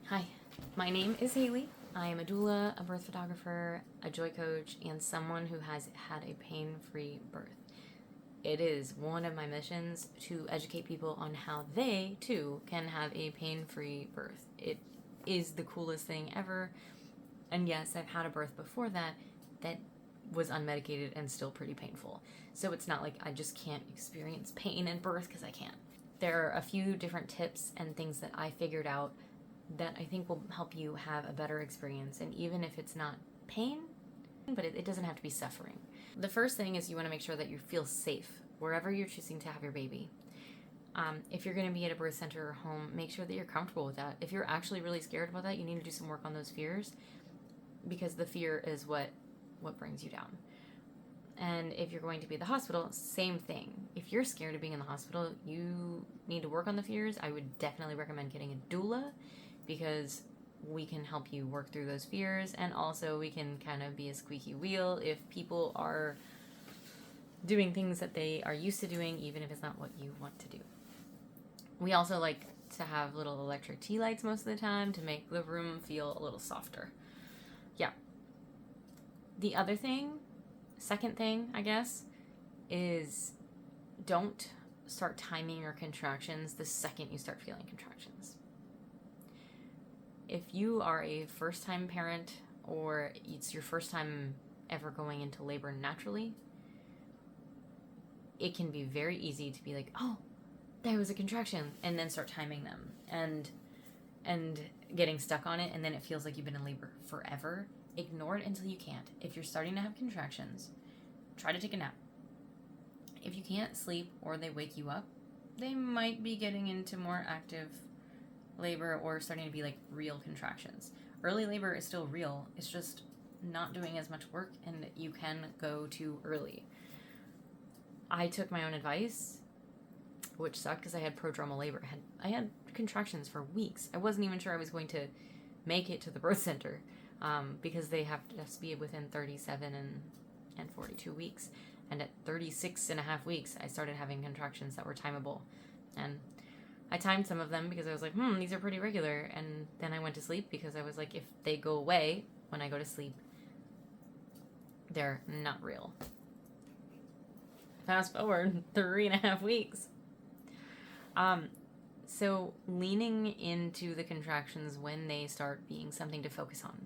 Hi, my name is Haley. I am a doula, a birth photographer, a joy coach, and someone who has had a pain-free birth. It is one of my missions to educate people on how they, too, can have a pain-free birth. It is the coolest thing ever. And yes, I've had a birth before that was unmedicated and still pretty painful. So it's not like I just can't experience pain in birth, because I can't. There are a few different tips and things that I figured out that I think will help you have a better experience. And even if it's not pain, but it doesn't have to be suffering. The first thing is you want to make sure that you feel safe wherever you're choosing to have your baby. If you're going to be at a birth center or home, make sure that you're comfortable with that. If you're actually really scared about that, you need to do some work on those fears, because the fear is what brings you down. And if you're going to be at the hospital, same thing. If you're scared of being in the hospital, you need to work on the fears. I would definitely recommend getting a doula, because we can help you work through those fears, and also we can kind of be a squeaky wheel if people are doing things that they are used to doing, even if it's not what you want to do. We also like to have little electric tea lights most of the time to make the room feel a little softer. Yeah. The other thing, second thing, I guess, is don't start timing your contractions the second you start feeling contractions. If you are a first-time parent, or it's your first time ever going into labor naturally, it can be very easy to be like, oh, there was a contraction, and then start timing them and getting stuck on it, and then it feels like you've been in labor forever. Ignore it until you can't. If you're starting to have contractions, try to take a nap. If you can't sleep or they wake you up, they might be getting into more active labor or starting to be like real contractions. Early labor is still real. It's just not doing as much work, and you can go too early. I took my own advice, which sucked because I had prodromal labor. I had contractions for weeks. I wasn't even sure I was going to make it to the birth center, because they have to just be within 37 and 42 weeks. And at 36 and a half weeks, I started having contractions that were timeable. And I timed some of them because I was like, these are pretty regular. And then I went to sleep because I was like, if they go away when I go to sleep, they're not real. Fast forward 3.5 weeks. So leaning into the contractions when they start being something to focus on.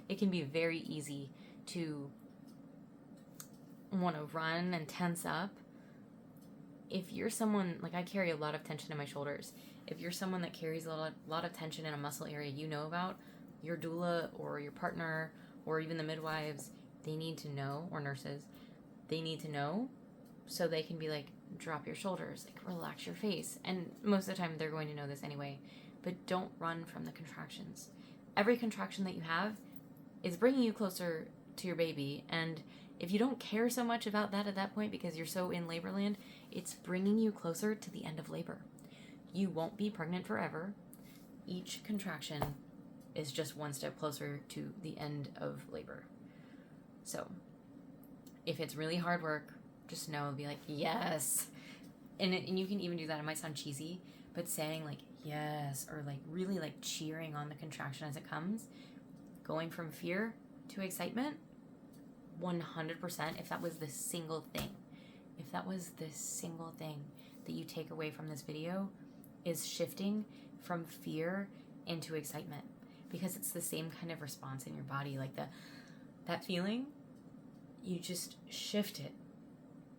It can be very easy to want to run and tense up. If you're someone, like I carry a lot of tension in my shoulders. If you're someone that carries a lot of tension in a muscle area you know about, your doula or your partner or even the midwives, they need to know, or nurses, they need to know, so they can be like, drop your shoulders, like relax your face. And most of the time they're going to know this anyway, but don't run from the contractions. Every contraction that you have is bringing you closer to your baby, and if you don't care so much about that at that point because you're so in labor land, it's bringing you closer to the end of labor. You won't be pregnant forever. Each contraction is just one step closer to the end of labor. So if it's really hard work, just know, be like, yes. And you can even do that. It might sound cheesy, but saying like, yes, or like really like cheering on the contraction as it comes, going from fear to excitement, 100%. If that was the single thing that you take away from this video, is shifting from fear into excitement, because it's the same kind of response in your body. Like that feeling, you just shift it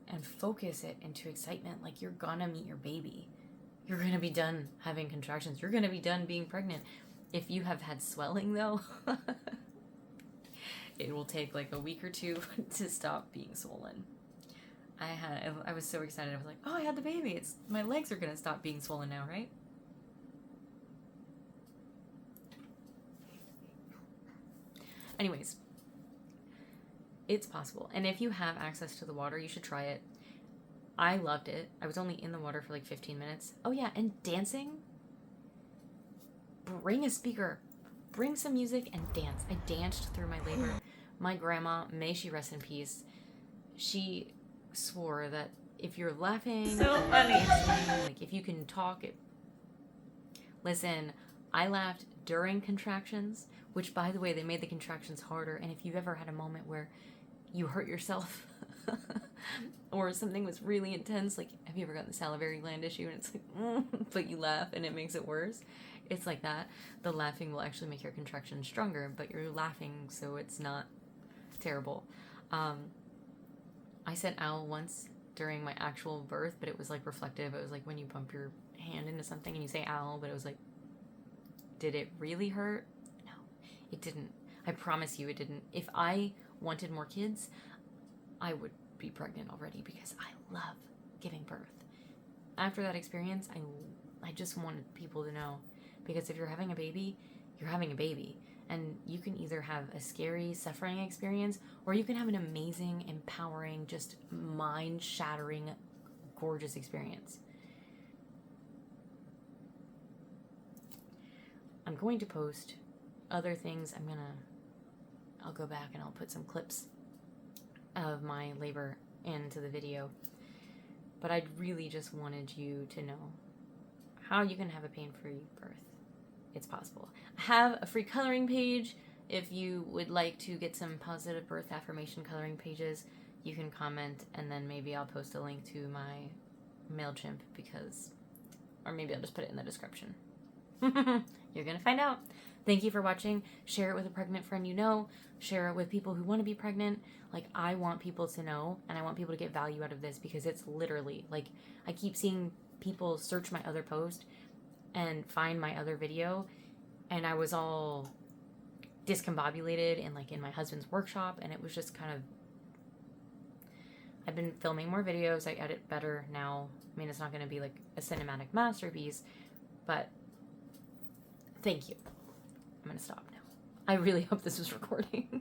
and focus it into excitement. Like you're gonna meet your baby. You're gonna be done having contractions. You're gonna be done being pregnant. If you have had swelling though, it will take like a week or two to stop being swollen. I was so excited. I was like, oh, I had the baby. My legs are gonna stop being swollen now, right? Anyways, it's possible. And if you have access to the water, you should try it. I loved it. I was only in the water for like 15 minutes. Oh yeah, and dancing. Bring a speaker. Bring some music and dance. I danced through my labor. My grandma, may she rest in peace, she swore that if you're laughing, so funny, dancing, like if you can talk, listen, I laughed during contractions, which, by the way, they made the contractions harder. And if you've ever had a moment where you hurt yourself or something was really intense, like, have you ever gotten the salivary gland issue and it's like, but you laugh and it makes it worse? It's like that. The laughing will actually make your contractions stronger, but you're laughing so it's not terrible. I said ow once during my actual birth, but it was like reflective. It was like when you bump your hand into something and you say ow, but it was like, did it really hurt? No, it didn't. I promise you it didn't. If I wanted more kids, I would be pregnant already because I love giving birth. After that experience, I just wanted people to know, because if you're having a baby, you're having a baby. And you can either have a scary, suffering experience, or you can have an amazing, empowering, just mind-shattering, gorgeous experience. I'm going to post other things. I'll go back and I'll put some clips of my labor into the video. But I really just wanted you to know how you can have a pain-free birth. It's possible. I have a free coloring page. If you would like to get some positive birth affirmation coloring pages, you can comment, and then maybe I'll post a link to my MailChimp or maybe I'll just put it in the description. You're gonna find out. Thank you for watching. Share it with a pregnant friend you know. Share it with people who want to be pregnant. Like, I want people to know, and I want people to get value out of this, because it's literally, like, I keep seeing people search my other post and find my other video, and I was all discombobulated in my husband's workshop, and it was just kind of, I've been filming more videos. I edit better now. I mean, it's not going to be like a cinematic masterpiece, but thank you. I'm going to stop now. I really hope this is recording.